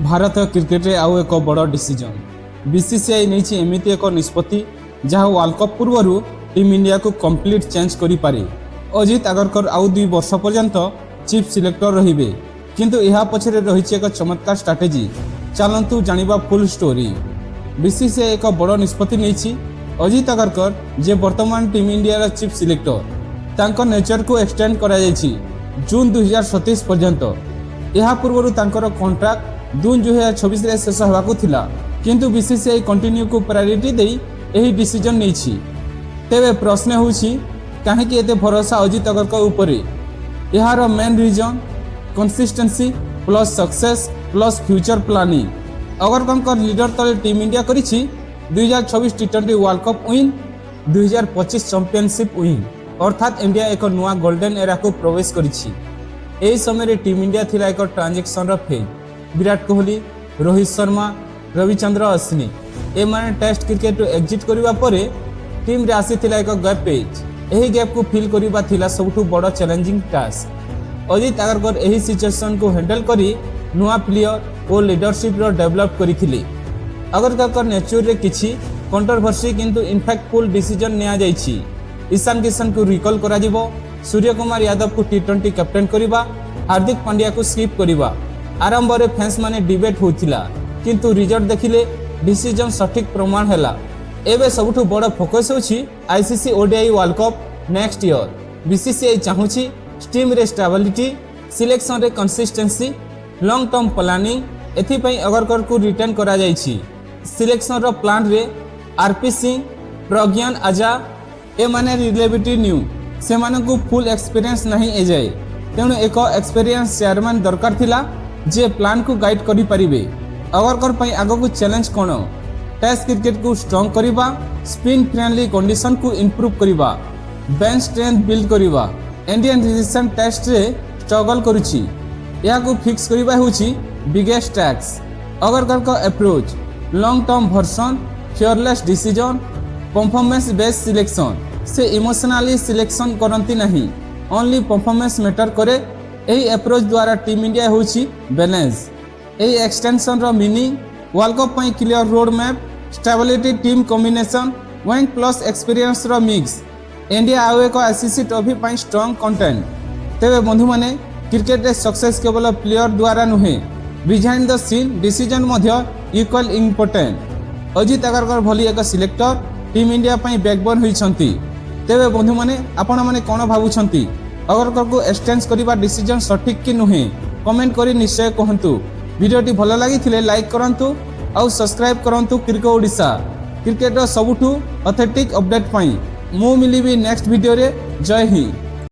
Bharat cricket रे आउ एक बड़ डिसीजन बीसीसीआई नहीं एमती एक निष्पत्ति जहाँ वर्ल्ड कप पूर्व टीम इंडिया को कंप्लीट चेंज करि पारे। अजित आगरकर आउ 2 वर्ष पर्यंत चीफ सिलेक्टर रहिबे, किंतु यह पछरे रही एक चमत्कार स्ट्राटेजी। चलंतु जानिबा फुल स्टोरी। बीसीसीआई एक बड़ निष्पत्ति नहीं। अजित आगरकर जे वर्तमान टीम इंडिया चीफ सिलेक्टर तांको नेचर को एक्सटेंड करा जायछि जून 2027 पर्यंत। यह पूर्व तांकर कॉन्ट्रैक्ट जून 2026 रे शेष होबाकु थिला, किंतु बीसीसीआई कंटिन्यू को प्रायोरिटी देई एही डिसीजन नेछि। तेबे प्रश्न होछि काहेकि एते भरोसा अजित अगरकर उपरे। यार main reason consistency plus success plus future planning. Agarkar leader तले टीम इंडिया करिछि 2026 T20 world cup win, 2025 championship win, अर्थात इंडिया एक नुआ गोल्डन एरा को प्रवेश करिछि। एही समय टीम इंडिया थिला एक ट्रांजेक्शन रो फेज। विराट कोहली, रोहित शर्मा, रविचंद्र अश्विनी ए माने टेस्ट क्रिकेट एग्जिट करिवा परे टीम रे आसीथिला एक गैप पेज। एही गैप को फिल करिवा थिला सबठु बड़ चैलेंजिंग टास्क। अजित आगरकर एही सिचुएशन को हैंडल करी नुआ प्लेयर और लीडरशिप रो डेवलप करिथिले। आगरकर नेचर रे किछि कंट्रोवर्सी किंतु इनफैक्टफुल डिसीजन निया जाइछि। ईशान किशन को रिकॉल करा जिवो, सूर्य कुमार यादव को T20 कैप्टेन करिबा, हार्दिक पांड्या को स्किप करिबा। आरंभ रे फैंस माने डिबेट होतिला, किंतु रिजल्ट देखिले डिसीजन सठिक प्रमाण हैला। एबे सबठु बड़ फोकस होछि ICC ODI world cup next year. BCCI चाहुछि टीम रे स्टेबिलिटी, सिलेक्शन रे कंसिस्टेंसी, लॉन्ग टर्म प्लानिंग। एथि पई अगरकर को रिटेन करा जाइछि। सिलेक्शन रो प्लान रे आरपी सिंह, प्रज्ञान आजा ए माने रिलेबिलिटी न्यू, से मानकु फुल एक्सपीरियंस नहीं ए जाए। तेणु एक एक्सपीरियंस चेयरमैन दरकार थिला जे प्लान को गाइड करि परिबे। अगरकर पई आगो को चैलेंज कोन? टेस्ट क्रिकेट को स्ट्रांग करिबा, स्पिन फ्रेंडली कंडीशन को इंप्रूव करिबा, बेंच स्ट्रेंथ बिल्ड करिबा। इंडियन रिसेंट टेस्ट रे स्ट्रगल करूछि, या को फिक्स करिबा होछि बिगेस्ट टैक्स। अगरकर का approach long term version, fearless decision, performance based selection. से इमोशनली सिलेक्शन करती नहीं, ओनली परफॉर्मेंस मैटर करे। यही अप्रोच द्वारा टीम इंडिया होछि बैलेंस। यही एक्सटेंशन रो मीनिंग वर्ल्ड कप पई clear road map, stability team combination, wing plus experience रो मिक्स। इंडिया आउ एक आईसीसी ट्रॉफी पई स्ट्रांग कंटेंट। तेबे बंधु माने क्रिकेट रे सक्सेस केवल प्लेयर द्वारा नुहे, बिहाइंड द सीन डिसीजन मध्य इक्वल इम्पोर्टेंट। अजित आगरकर भली एक सिलेक्टर टीम इंडिया पई बैकबोन होइछंती। तेबे बंधु माने आपण माने कोन भाबुछंती? आगरकर को एक्सटेंड करिबा डिसीजन सठिक कि नुहे? कमेंट करी निश्चय कहंतु। वीडियोटी भल लागिथिले लाइक करंतु और सब्सक्राइब करंतु क्रिको ओडिशा क्रिकेट रो सबुठु ऑथेंटिक अपडेट पई। मु मिलिबी नेक्स्ट वीडियो रे। जय हिंद।